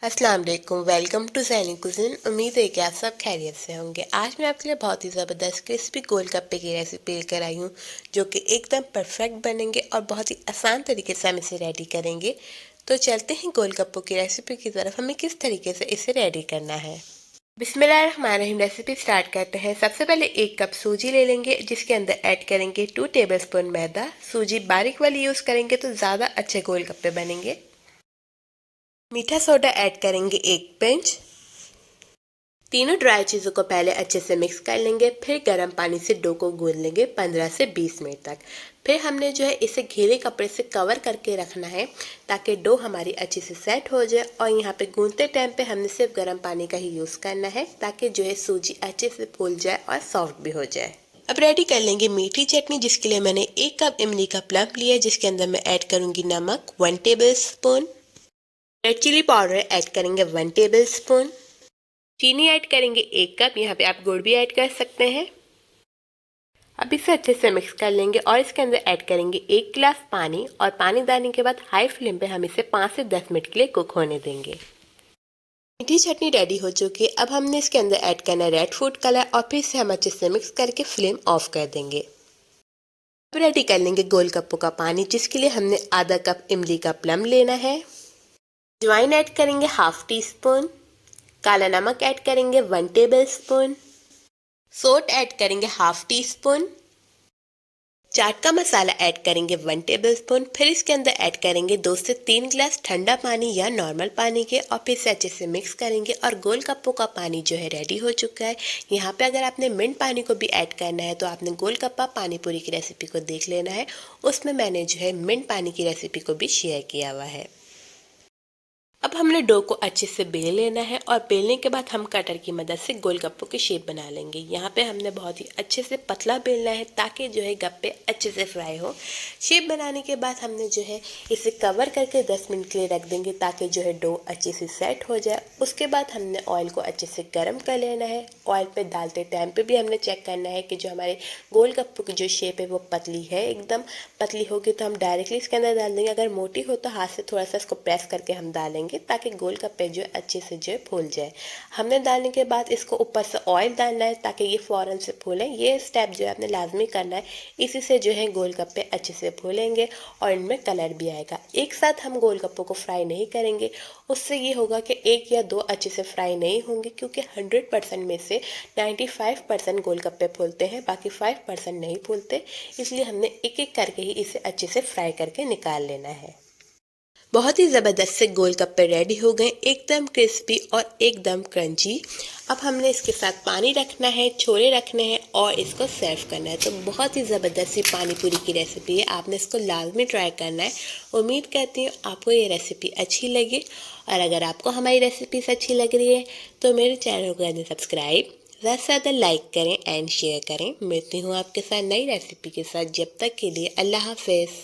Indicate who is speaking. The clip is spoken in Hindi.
Speaker 1: अस्सलाम वालेकुम, वेलकम टू ज़ैनी कुज़ीन। उम्मीद है कि आप सब खैरियत से होंगे। आज मैं आपके लिए बहुत ही ज़बरदस्त क्रिस्पी गोलगप्पे की रेसिपी लेकर आई हूँ, जो कि एकदम परफेक्ट बनेंगे और बहुत ही आसान तरीके से हम इसे रेडी करेंगे। तो चलते हैं गोलगप्पों की रेसिपी की तरफ। हमें किस तरीके से इसे रेडी करना है। बिस्मिल्लाहिर्रहमानिर्रहीम। रेसिपी स्टार्ट करते हैं। सबसे पहले 1 कप सूजी ले लेंगे, जिसके अंदर ऐड करेंगे 2 टेबलस्पून मैदा। सूजी बारीक वाली यूज़ करेंगे तो ज़्यादा अच्छे गोलगप्पे बनेंगे। मीठा सोडा ऐड करेंगे 1 पिंच। तीनों ड्राई चीज़ों को पहले अच्छे से मिक्स कर लेंगे, फिर गर्म पानी से डो को गूंद लेंगे 15 से 20 मिनट तक। फिर हमने जो है इसे गीले कपड़े से कवर करके रखना है, ताकि डो हमारी अच्छे से सेट हो जाए। और यहाँ पे गूंदते टाइम पे हमने सिर्फ गर्म पानी का ही यूज़ करना है, ताकि जो है सूजी अच्छे से फूल जाए और सॉफ्ट भी हो जाए। अब रेडी कर लेंगे मीठी चटनी, जिसके लिए मैंने 1 कप इमली का प्लम लिया है, जिसके अंदर मैं ऐड करूँगी नमक 1 tablespoon. Red chilli powder add करेंगे 1 टेबल स्पून। चीनी ऐड करेंगे 1 कप। यहाँ पे आप गुड़ भी ऐड कर सकते हैं। अब इसे अच्छे से मिक्स कर लेंगे और इसके अंदर ऐड करेंगे 1 गिलास पानी। और पानी डालने के बाद हाई फ्लेम पे हम इसे 5 से 10 मिनट के लिए कुक होने देंगे। मीठी चटनी रेडी हो चुकी है। अब हमने इसके अंदर ऐड करना है रेड फूड कलर और फिर इसे हम अच्छे से मिक्स करके फ्लेम ऑफ कर देंगे। अब रेडी कर लेंगे गोलगप्पों का पानी, जिसके लिए हमने आधा कप इमली का प्लम लेना है। अजवाइन ऐड करेंगे 1/2 टी स्पून। काला नमक ऐड करेंगे 1 टेबल स्पून। सोट ऐड करेंगे 1/2 टी स्पून। चाट का मसाला ऐड करेंगे 1 टेबल स्पून। फिर इसके अंदर ऐड करेंगे 2 से 3 गिलास ठंडा पानी या नॉर्मल पानी के, और फिर से अच्छे से मिक्स करेंगे। और गोलगप्पों का पानी जो है रेडी हो चुका है। यहाँ पे अगर आपने मिंट पानी को भी ऐड करना है तो आपने गोलगप्पा पानी पूरी की रेसिपी को देख लेना है, उसमें मैंने जो है मिंट पानी की रेसिपी को भी शेयर किया हुआ है। अब हमने डो को अच्छे से बेल लेना है, और बेलने के बाद हम कटर की मदद से गोलगप्पों की शेप बना लेंगे। यहाँ पे हमने बहुत ही अच्छे से पतला बेलना है, ताकि जो है गप्पे अच्छे से फ्राई हो। शेप बनाने के बाद हमने जो है इसे कवर करके 10 मिनट के लिए रख देंगे, ताकि जो है डो अच्छे से सेट हो जाए। उसके बाद हमने ऑयल को अच्छे से गर्म कर लेना है। ऑयल पे डालते टाइम पे भी हमने चेक करना है कि जो हमारे गोलगप्पों की जो शेप है वो पतली है। एकदम पतली होगी तो हम डायरेक्टली इसके अंदर डाल देंगे। अगर मोटी हो तो हाथ से थोड़ा सा इसको प्रेस करके हम डालेंगे, ताकि गोलगप्पे जो अच्छे से जो फूल जाए। हमने डालने के बाद इसको ऊपर से ऑयल डालना है, ताकि ये फ़ौरन से फूलें। ये स्टेप जो है आपने लाजमी करना है। इसी से जो है गोलगप्पे अच्छे से फूलेंगे और इनमें कलर भी आएगा। एक साथ हम गोलगप्पों को फ्राई नहीं करेंगे, उससे ये होगा कि 1 या 2 अच्छे से फ्राई नहीं होंगे, क्योंकि 100% में से 95% गोलगप्पे फूलते हैं, बाकी 5% नहीं फूलते। इसलिए हमने एक एक करके ही इसे अच्छे से फ्राई करके निकाल लेना है। बहुत ही ज़बरदस्त से गोलगप्पे रेडी हो गए, एकदम क्रिस्पी और एकदम क्रंची। अब हमने इसके साथ पानी रखना है, छोले रखने हैं और इसको सर्व करना है। तो बहुत ही ज़बरदस्त सी पानी पूरी की रेसिपी है, आपने इसको लाजमी ट्राई करना है। उम्मीद करती हूँ आपको ये रेसिपी अच्छी लगी, और अगर आपको हमारी रेसिपीज अच्छी लग रही है तो मेरे चैनल को करें सब्सक्राइब, ज़्यादा से ज़्यादा लाइक करें एंड शेयर करें। मिलती हूँ आपके साथ नई रेसिपी के साथ। जब तक के लिए अल्लाह हाफिज़।